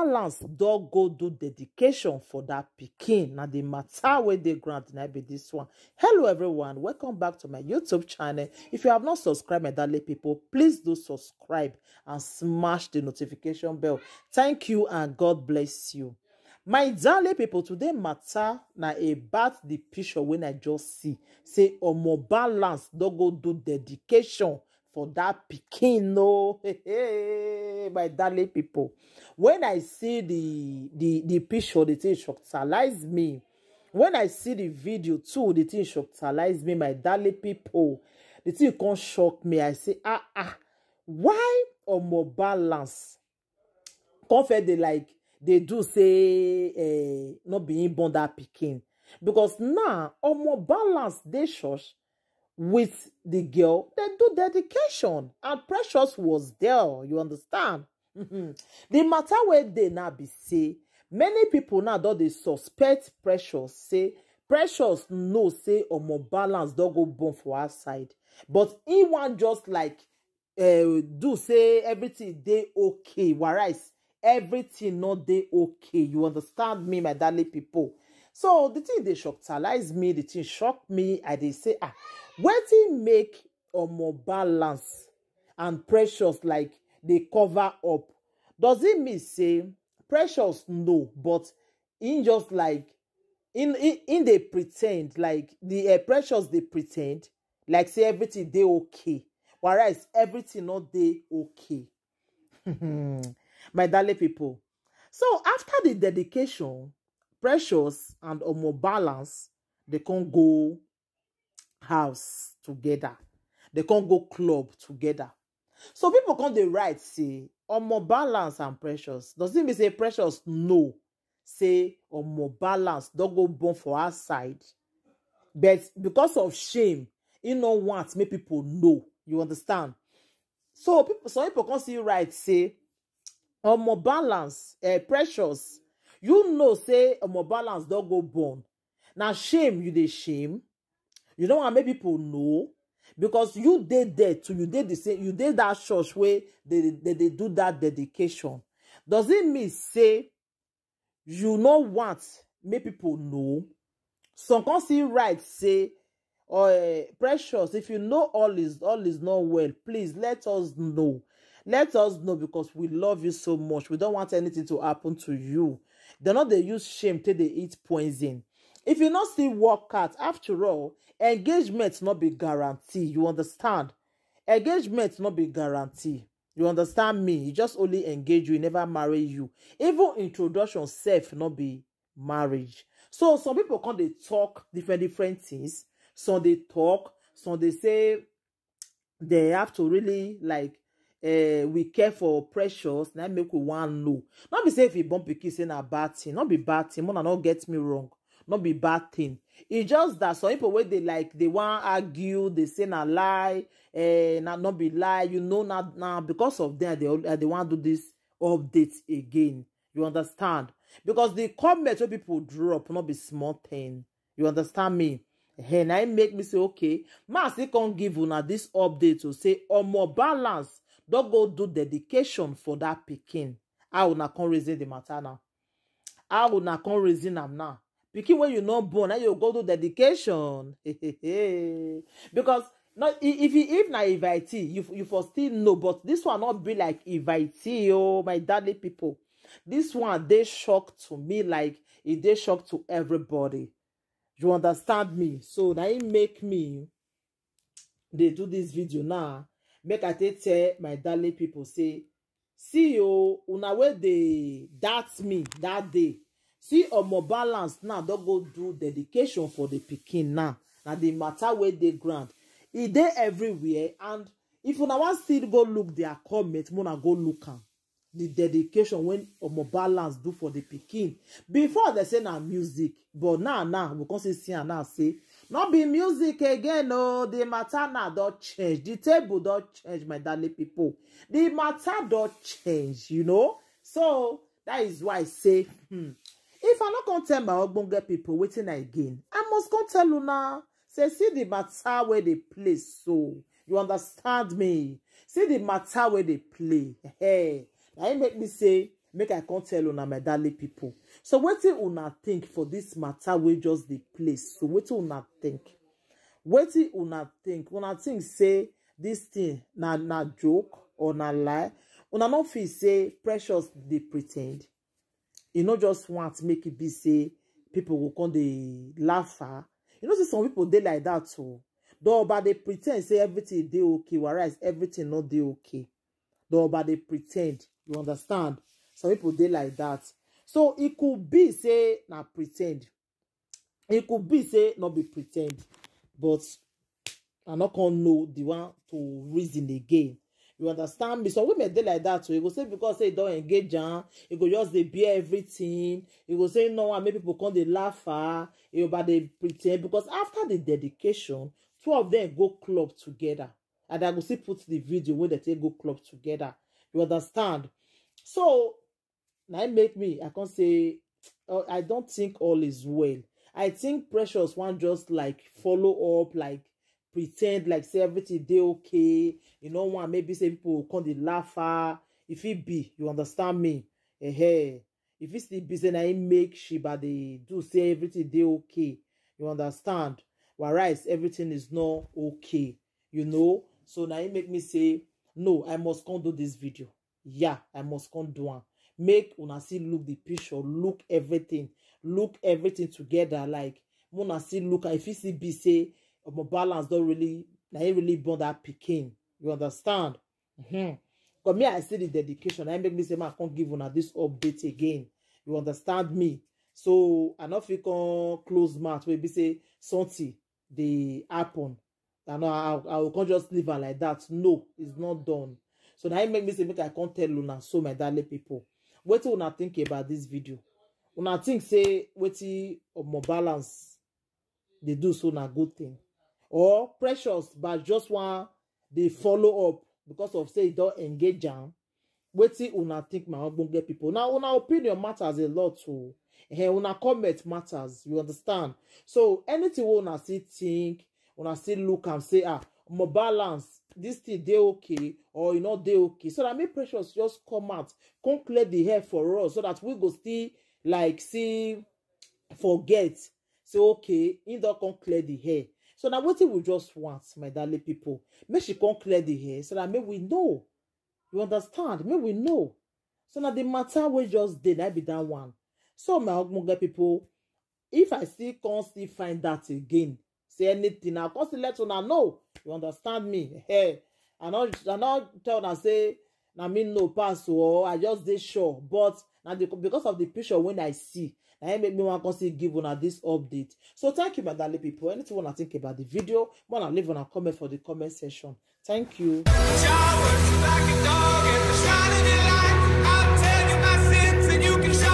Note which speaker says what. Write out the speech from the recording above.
Speaker 1: Balance don go do dedication for that pikin. Now the matter where they grant na be this one. Hello everyone, welcome back to my YouTube channel. If you have not subscribed, my darling people, please do subscribe and smash the notification bell. Thank you and God bless you. My darling people, today matter na about the picture when I just see say Omo Balance don go do dedication for that pikin. No, my darling people, when I see the picture, the thing shockalize me. When I see the video too, the thing shockalize me, my darling people. The thing can't shock me. I say, why Omo Balance confess they do say not being born that pikin? Because now Omo Balance they church with the girl, they do dedication, and Precious was there. You understand? The matter where they now be say many people now don't they suspect Precious, say Precious no say Omo Balance don't go born for our side, but he want just do say everything they okay, whereas everything not they okay. You understand me, my darling people? So the thing they shockalize me, the thing shock me. I they say, wetin make Omo Balance and Precious they cover up? Does it mean say Precious no, but in just in they pretend the Precious they pretend say everything they okay, whereas everything not they okay. My darling people. So after the dedication, Precious and Omo Balance, they can't go house together. They can't go club together. So people can't they write say Omo Balance and Precious. Does it mean say Precious no? Say Omo Balance don't go born for our side. But because of shame, you know what make people know. You understand? So some people can't see right say Omo Balance, Precious, you know say Omo Balance don't go born. Now shame, you dey shame. You don't want to make people know, because you did that too. You did the same. You did that church where they do that dedication. Does it mean say you know what make people know? Some can see right say, Precious, if you know all is not well, please let us know. Let us know, because we love you so much. We don't want anything to happen to you. They're not they use shame till they eat poison. If you not still work out, after all, engagement not be guarantee. You understand? Engagement not be guarantee. You understand me? You just only engage you, never marry you. Even introduction self not be marriage. So some people come they talk different things. Some they talk, some they say they have to really we care for Precious. Now make we want know. Not be say if you bump a kiss in a bad thing. Not be bad thing. Mona not get me wrong. Not be bad thing. It's just that some people where they want argue, they say na lie, not be lie. You know now because of them they want to do this update again. You understand? Because the comment where people drop not be small thing. You understand me? And I make me say okay, ma still can't give una this update to say Omo Balance don't go do dedication for that pikin. How una can't reason the matter now? How una can't reason them now? Pikin when you not born, now you go do dedication. Because not if na invite, you for still know, but this one not be like invite. Oh my darling people, this one they shock to me it they shock to everybody. You understand me? So now it make me they do this video now. Make I tell my darling people say, see you una where they that me that day. See Omo Balance now don't go do dedication for the pikin now. Now the matter where they grant. It they everywhere, and if una want still go look their comment, mona go look am. The dedication when Omo Balance do for the pikin. Before they say na music, but now we can see and now say not be music again. No, the matter now don't change. The table don't change, my darling people. The matter don't change, you know. So that is why I say, if I not gonna tell my ogbonge people waiting again, I must go tell you now. Say see the matter where they play. So you understand me? See the matter where they play. Hey. Now it make me say make I can't tell una my darling people. So wetin una think for this matter we just the place? So wetin una think? Wetin una think? Una think say this thing na joke or na lie? Una no feel say Precious dey pretend? You know, just want make it be say people will come dey laugh her. You know, see some people dey like that too. Though but they pretend say everything dey okay, whereas everything not dey okay. Though but they pretend, you understand? Some people dey like that. So it could be say na pretend. It could be say not be pretend. But I not gonna know the one to reason again. You understand me? So women dey like that too. You go say because say don't engage her, you go just dey bear everything. You go say no one, make people come dey laugh her. You but they pretend because after the dedication, two of them go club together. And I go see put the video where they take go club together. You understand? So now it make me, I can't say I don't think all is well. I think Precious one just like follow up, like pretend like say everything dey okay. You know one maybe say people come dey laugh her. If it be, you understand me? If it still be say na him make she but they do say everything dey okay. You understand? Whereas everything is not okay. You know? So now it make me say, no, I must come do this video. Yeah, I must come do one. Make una see look the picture, look everything together. Like una see look, if you see be say my balance don't really, na really born that Pikin. You understand? Because me, I see the dedication. I make me say, I can't give una this update again. You understand me? So I not feel can close mouth where be say something they happen. I can't just leave her like that. No, it's not done. So now it make me say, make I can't tell una so my darling people. What do una think about this video? Una think say wetin more balance they do so na good thing, or Precious but just want they follow up because of say don't engage am? Wetin una think my ogbonge people? Now una opinion matters a lot too. Una comment matters. You understand? So anything we una still think, una still look and say more balance. This thing they okay or you know they okay. So that make Precious just come out, come clear the hair for us so that we go still like see forget. Say okay, he don't come clear the hair. So now what we just want, my darling people, make she come clear the hair so that maybe we know. You understand? Maybe we know. So now the matter we just did, I be that one. So my ogbonge people, if I still can't still find that again, say anything, I'll constantly let una know. You understand me? Hey, I not tell una say na me no pass or I just dey sure. But now because of the picture when I see, now make me want to give una this update. So thank you, my darling people. Anything you want to think about the video, wanna leave on a comment for the comment section. Thank you. I'll tell you my sins and you can shout.